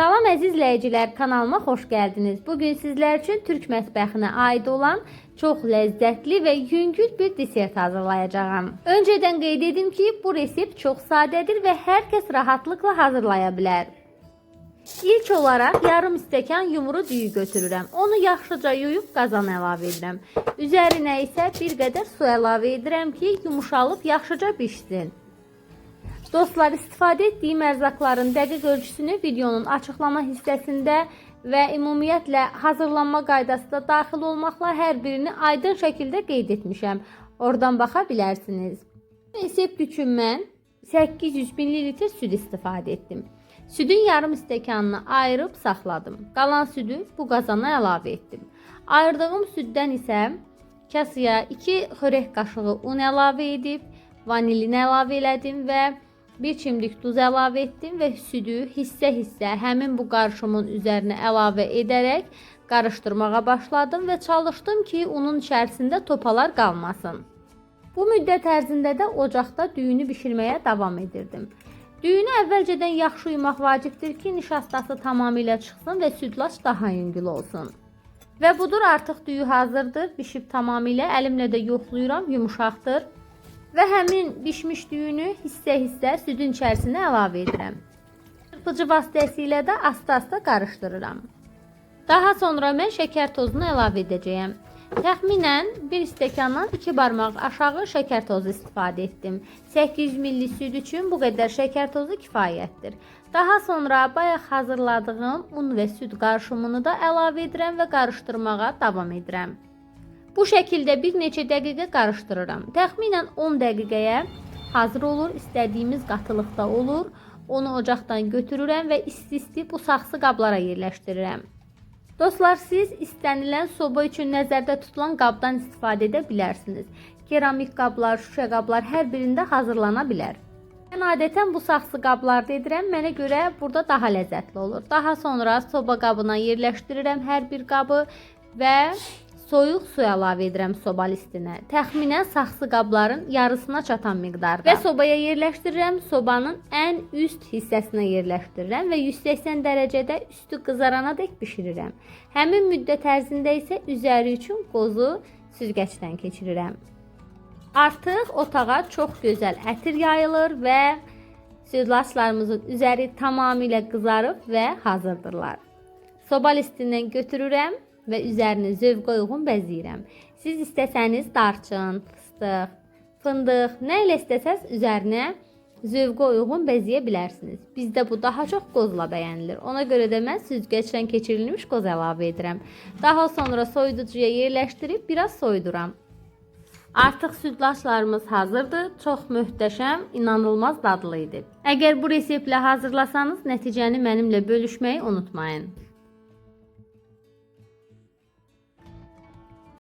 Salam əziz izləyicilər, kanalıma xoş gəldiniz. Bugün sizlər üçün Türk mətbəxinə aid olan çox ləzzətli və yüngül bir desert hazırlayacağım. Öncədən qeyd edim ki, bu resept çox sadədir və hər kəs rahatlıqla hazırlaya bilər. İlk olaraq yarım stəkan yumru düyü götürürəm. Onu yaxşıca yuyub qazana əlavə edirəm. Üzərinə isə bir qədər su əlavə edirəm ki, yumuşalıb yaxşıca bişsin. Dostlar, istifadə etdiyim ərzaqların dəqiq ölçüsünü videonun açıqlama hissəsində və ümumiyyətlə hazırlanma qaydası da daxil olmaqla hər birini aydın şəkildə qeyd etmişəm. Oradan baxa bilərsiniz. Resept üçün mən 800 ml süd istifadə etdim. Südün yarım stəkanını ayırıb saxladım. Qalan südü bu qazana əlavə etdim. Ayırdığım süddən isə kasaya 2 xörək qaşığı un əlavə edib, vanilini əlavə elədim və 1 çimdik duz əlavə etdim və südü hissə-hissə həmin bu qarışımın üzərinə əlavə edərək qarışdırmağa başladım və çalışdım ki, unun içərisində topalar qalmasın. Bu müddət ərzində də ocaqda düyünü bişirməyə davam edirdim. Düyünü əvvəlcədən yaxşı yumaq vacibdir ki, nişastası tamamilə çıxsın və südlaç daha yüngül olsun. Və budur, artıq düyü hazırdır, bişib tamamilə, əlimlə də yoxluyuram, yumuşaqdır. Və həmin bişmiş düyünü hissə-hissə südün içərisinə əlavə edirəm. Çırpıcı vasitəsilə də asta-asta qarışdırıram. Daha sonra mən şəkər tozunu əlavə edəcəyəm. Təxminən 1 stəkandan 2 barmaq aşağı şəkər tozu istifadə etdim. 800 ml süd üçün bu qədər şəkər tozu kifayətdir. Daha sonra bayaq hazırladığım un və süd qarışımını da əlavə edirəm və qarışdırmağa davam edirəm. Bu şəkildə bir neçə dəqiqə qarışdırıram. Təxminən 10 dəqiqəyə hazır olur, istədiyimiz qatılıqda olur. Onu ocaqdan götürürəm və isti-isti bu saxsı qablara yerləşdirirəm. Dostlar, siz istənilən soba üçün nəzərdə tutulan qabdan istifadə edə bilərsiniz. Keramik qablar, şüşə qablar hər birində hazırlana bilər. Mən adətən bu saxsı qablarda edirəm, mənə görə burada daha ləzzətli olur. Daha sonra soba qabına yerləşdirirəm hər bir qabı və soyuq su əlavə edirəm soba listinə. Təxminən saxsı qabların yarısına çatan miqdarda. Və sobaya yerləşdirirəm. Sobanın ən üst hissəsinə yerləşdirirəm və 180 dərəcədə üstü qızarana dək bişirirəm. Həmin müddət ərzində isə üzəri üçün qozu süzgəcdən keçirirəm. Artıq otağa çox gözəl ətir yayılır və südlaçlarımızın üzəri tamamilə qızarıb və hazırdırlar. Soba listindən götürürəm və üzərini zövqə uyğun bəzəyirəm. Siz istəsəniz darçın, fıstıq, fındıq, nə ilə istəsəz üzərinə zövqə uyğun bəzəyə bilərsiniz. Bizdə bu daha çox qozla bəyənilir. Ona görə də mən süzgəcdən keçirilmiş qoz əlavə edirəm. Daha sonra soyuducuya yerləşdirib biraz soyuduram. Artıq südlaçlarımız hazırdır. Çox möhtəşəm, inanılmaz dadlı idi. Əgər bu reseptlə hazırlasanız, nəticəni mənimlə bölüşməyi unutmayın.